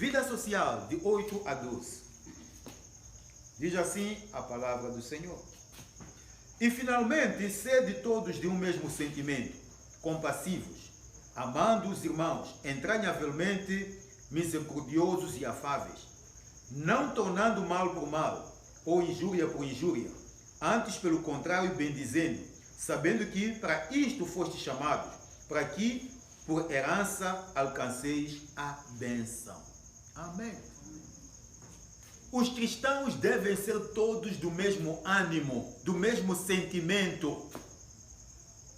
Vida social, de 8 a 12. Diz assim a palavra do Senhor. E finalmente, sede todos de um mesmo sentimento, compassivos, amando os irmãos, entranhavelmente misericordiosos e afáveis, não tornando mal por mal, ou injúria por injúria, antes pelo contrário bendizendo, sabendo que para isto foste chamados, para que por herança alcanceis a bênção. Amém. Os cristãos devem ser todos do mesmo ânimo, do mesmo sentimento.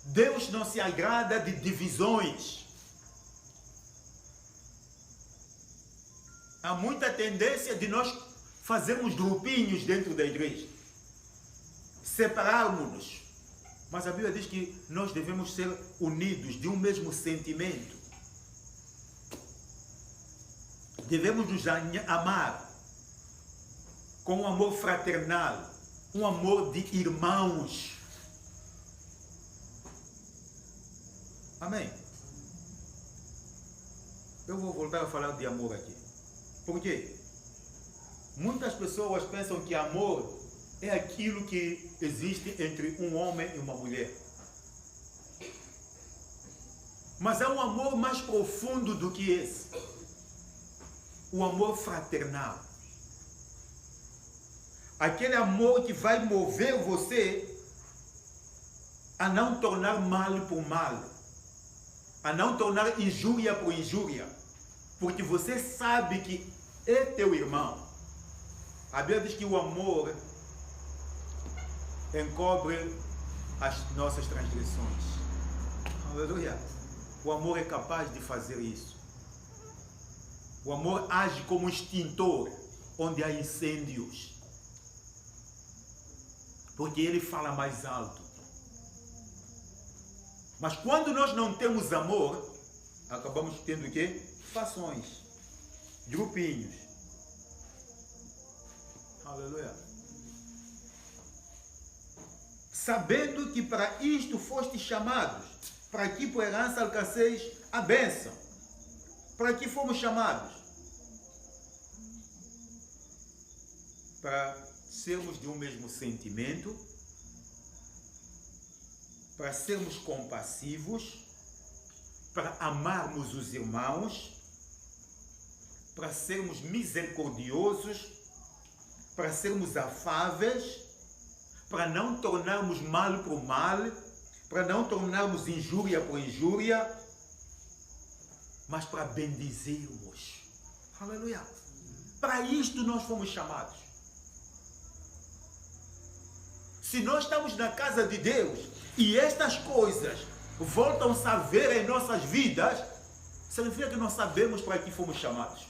Deus não se agrada de divisões. Há muita tendência de nós fazermos grupinhos dentro da igreja, separarmos-nos. Mas a Bíblia diz que nós devemos ser unidos de um mesmo sentimento. Devemos nos amar com um amor fraternal, um amor de irmãos. Amém? Eu vou voltar a falar de amor aqui. Por quê? Muitas pessoas pensam que amor é aquilo que existe entre um homem e uma mulher. Mas há um amor mais profundo do que esse. O amor fraternal. Aquele amor que vai mover você a não tornar mal por mal, a não tornar injúria por injúria, porque você sabe que é teu irmão. A Bíblia diz que o amor encobre as nossas transgressões. Aleluia. O amor é capaz de fazer isso. O amor age como extintor onde há incêndios. Porque ele fala mais alto. Mas quando nós não temos amor, acabamos tendo o quê? Fações, grupinhos. Aleluia. Sabendo que para isto fostes chamados, para que por herança alcanceis a bênção. Para que fomos chamados? Para sermos de um mesmo sentimento, para sermos compassivos, para amarmos os irmãos, para sermos misericordiosos, para sermos afáveis, para não tornarmos mal por mal, para não tornarmos injúria por injúria, mas para bendizermos. Aleluia. Para isto nós fomos chamados. Se nós estamos na casa de Deus e estas coisas voltam-se a ver em nossas vidas, significa que nós sabemos para que fomos chamados.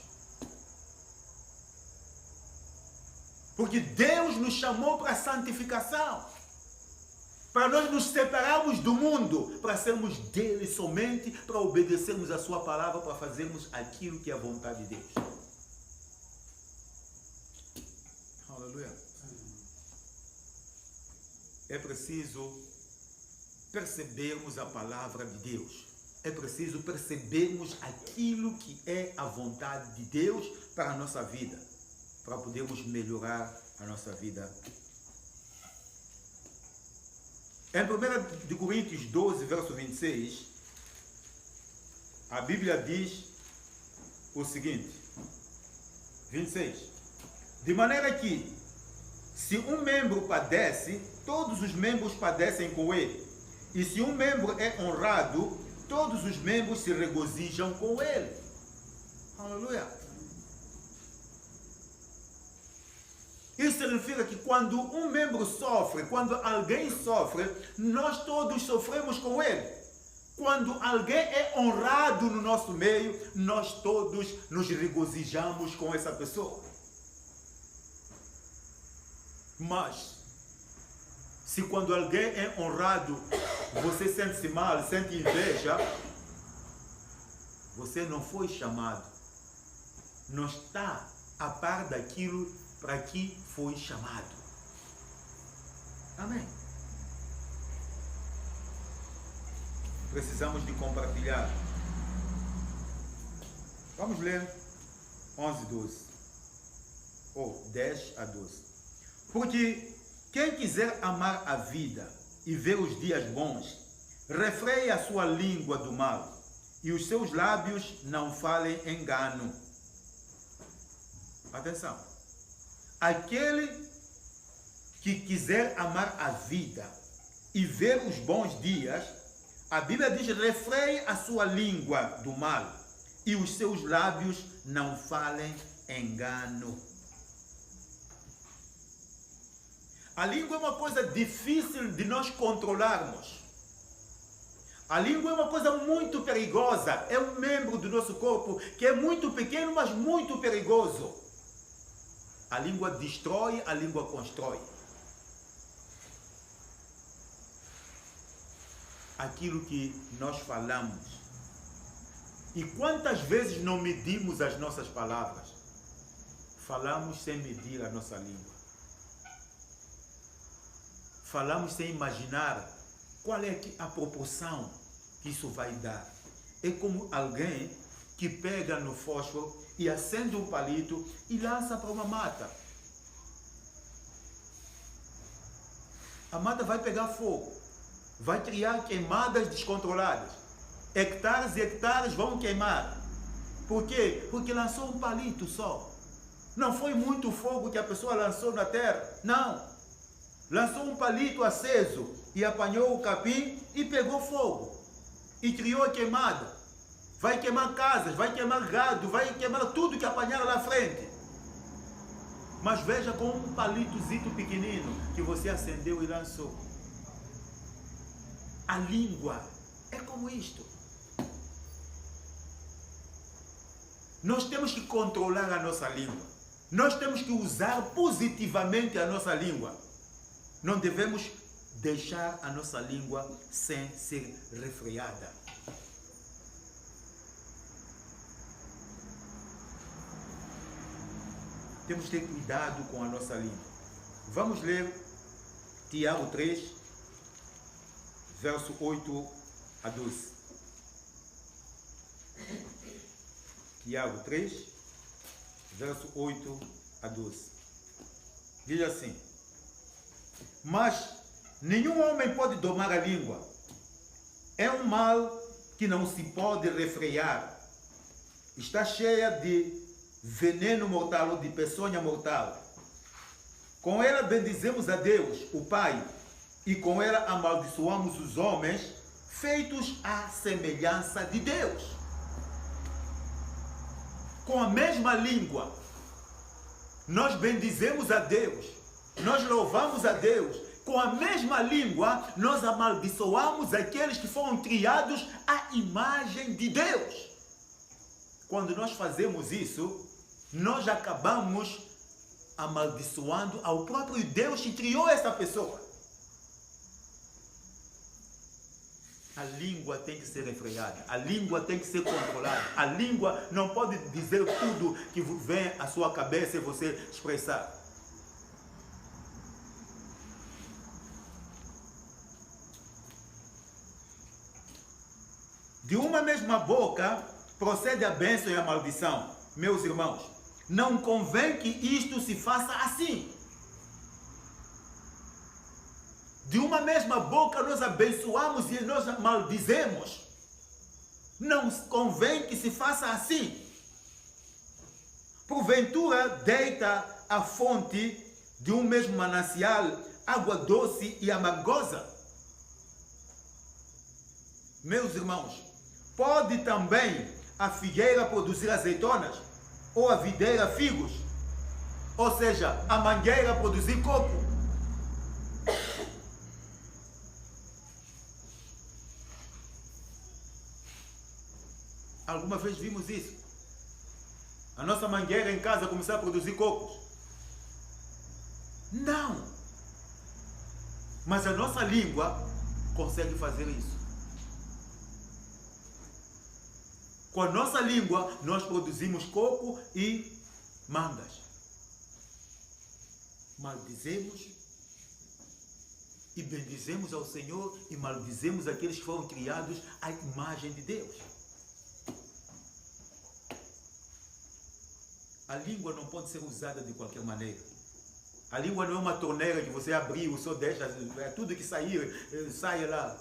Porque Deus nos chamou para a santificação, para nós nos separarmos do mundo, para sermos dele somente, para obedecermos a sua palavra, para fazermos aquilo que é a vontade de Deus. Aleluia. É preciso percebermos a palavra de Deus. É preciso percebermos aquilo que é a vontade de Deus para a nossa vida, para podermos melhorar a nossa vida. Em 1 Coríntios 12, verso 26, a Bíblia diz o seguinte, 26, de maneira que, se um membro padece, todos os membros padecem com ele. E se um membro é honrado, todos os membros se regozijam com ele. Aleluia. Isso significa que quando um membro sofre, quando alguém sofre, nós todos sofremos com ele. Quando alguém é honrado no nosso meio, nós todos nos regozijamos com essa pessoa. Mas, se quando alguém é honrado, você sente-se mal, sente inveja, você não foi chamado. Não está a par daquilo para que foi chamado. Amém. Precisamos de compartilhar. Vamos ler 11, 12. Ou 10 a 12. Porque quem quiser amar a vida e ver os dias bons, refreie a sua língua do mal, e os seus lábios não falem engano. Atenção. Aquele que quiser amar a vida e ver os bons dias, a Bíblia diz, refreie a sua língua do mal, e os seus lábios não falem engano. A língua é uma coisa difícil de nós controlarmos. A língua é uma coisa muito perigosa. É um membro do nosso corpo que é muito pequeno, mas muito perigoso. A língua destrói, a língua constrói. Aquilo que nós falamos. E quantas vezes não medimos as nossas palavras? Falamos sem medir a nossa língua. Falamos sem imaginar qual é a proporção que isso vai dar. É como alguém que pega no fósforo e acende um palito e lança para uma mata. A mata vai pegar fogo, vai criar queimadas descontroladas. Hectares e hectares vão queimar. Por quê? Porque lançou um palito só. Não foi muito fogo que a pessoa lançou na terra. Não. Lançou um palito aceso e apanhou o capim e pegou fogo. E criou a queimada. Vai queimar casas, vai queimar gado, vai queimar tudo que apanhar lá à frente. Mas veja com um palitozito pequenino que você acendeu e lançou. A língua é como isto. Nós temos que controlar a nossa língua. Nós temos que usar positivamente a nossa língua. Não devemos deixar a nossa língua sem ser refreada. Temos que ter cuidado com a nossa língua. Vamos ler Tiago 3, verso 8 a 12. Tiago 3, verso 8 a 12. Diz assim: mas nenhum homem pode domar a língua. É um mal que não se pode refrear. Está cheia de veneno mortal ou de peçonha mortal. Com ela bendizemos a Deus, o Pai, e com ela amaldiçoamos os homens, feitos à semelhança de Deus. Com a mesma língua, nós bendizemos a Deus. Nós louvamos a Deus. Com a mesma língua, nós amaldiçoamos aqueles que foram criados à imagem de Deus. Quando nós fazemos isso, nós acabamos amaldiçoando ao próprio Deus que criou essa pessoa. A língua tem que ser refreada, a língua tem que ser controlada, a língua não pode dizer tudo que vem à sua cabeça e você expressar. De uma mesma boca procede a bênção e a maldição. Meus irmãos, não convém que isto se faça assim. De uma mesma boca nós abençoamos e nós maldizemos. Não convém que se faça assim. Porventura deita a fonte de um mesmo manancial água doce e amargosa. Meus irmãos, pode também a figueira produzir azeitonas? Ou a videira figos? Ou seja, a mangueira produzir coco? Alguma vez vimos isso? A nossa mangueira em casa começar a produzir cocos? Não! Mas a nossa língua consegue fazer isso. Com a nossa língua, nós produzimos coco e mangas. Maldizemos e bendizemos ao Senhor e maldizemos aqueles que foram criados à imagem de Deus. A língua não pode ser usada de qualquer maneira. A língua não é uma torneira que você abriu, só deixa, tudo que sair, sai lá.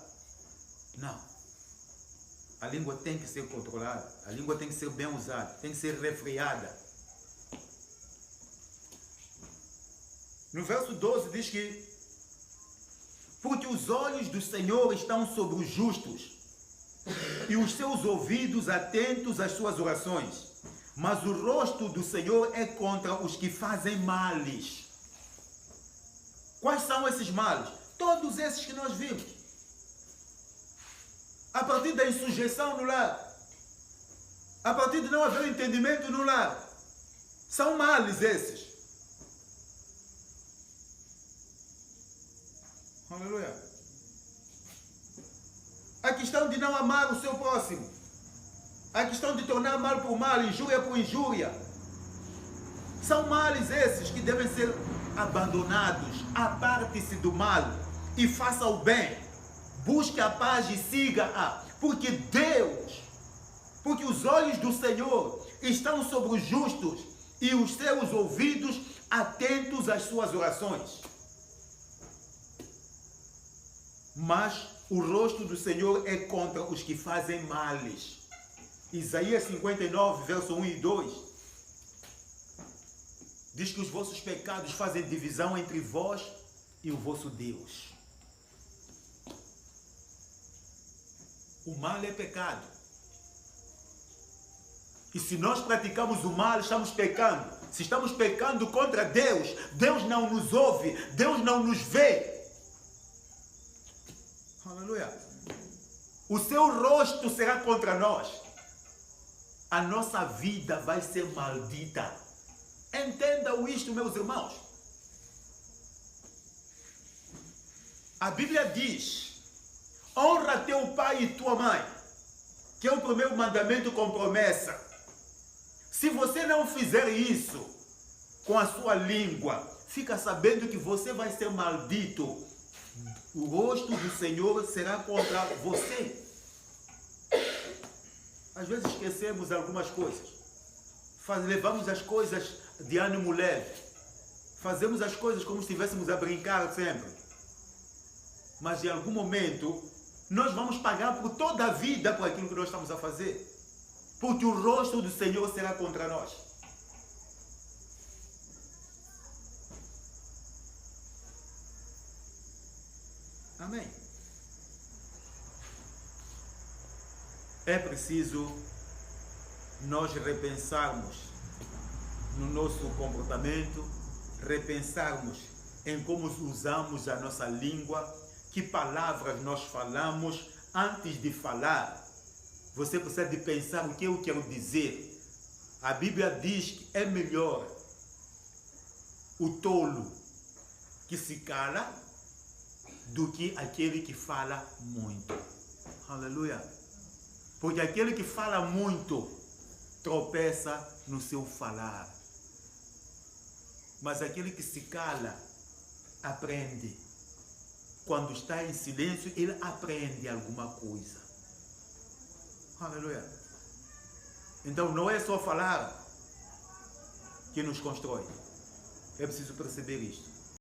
Não. A língua tem que ser controlada. A língua tem que ser bem usada. Tem que ser refreada. No verso 12 diz que porque os olhos do Senhor estão sobre os justos e os seus ouvidos atentos às suas orações. Mas o rosto do Senhor é contra os que fazem males. Quais são esses males? Todos esses que nós vimos. A partir da insujeição no lar. A partir de não haver entendimento no lar. São males esses. Aleluia. A questão de não amar o seu próximo. A questão de tornar mal por mal, injúria por injúria. São males esses que devem ser abandonados. Aparte-se do mal e faça o bem. Busque a paz e siga-a. Porque os olhos do Senhor estão sobre os justos e os seus ouvidos atentos às suas orações. Mas o rosto do Senhor é contra os que fazem males. Isaías 59, verso 1 e 2. Diz que os vossos pecados fazem divisão entre vós e o vosso Deus. O mal é pecado. E se nós praticamos o mal, estamos pecando. Se estamos pecando contra Deus, Deus não nos ouve, Deus não nos vê. Aleluia. O seu rosto será contra nós. A nossa vida vai ser maldita. Entendam isto, meus irmãos. A Bíblia diz: honra teu pai e tua mãe, que é o primeiro mandamento com promessa. Se você não fizer isso com a sua língua, fica sabendo que você vai ser maldito. O rosto do Senhor será contra você. Às vezes esquecemos algumas coisas. Levamos as coisas de ânimo leve. Fazemos as coisas como se estivéssemos a brincar sempre. Mas em algum momento, nós vamos pagar por toda a vida por aquilo que nós estamos a fazer. Porque o rosto do Senhor será contra nós. Amém. É preciso nós repensarmos no nosso comportamento, repensarmos em como usamos a nossa língua, que palavras nós falamos antes de falar. Você precisa de pensar o que eu quero dizer. A Bíblia diz que é melhor o tolo que se cala do que aquele que fala muito. Aleluia. Porque aquele que fala muito tropeça no seu falar. Mas aquele que se cala aprende. Quando está em silêncio, ele aprende alguma coisa. Aleluia. Então não é só falar que nos constrói. É preciso perceber isto.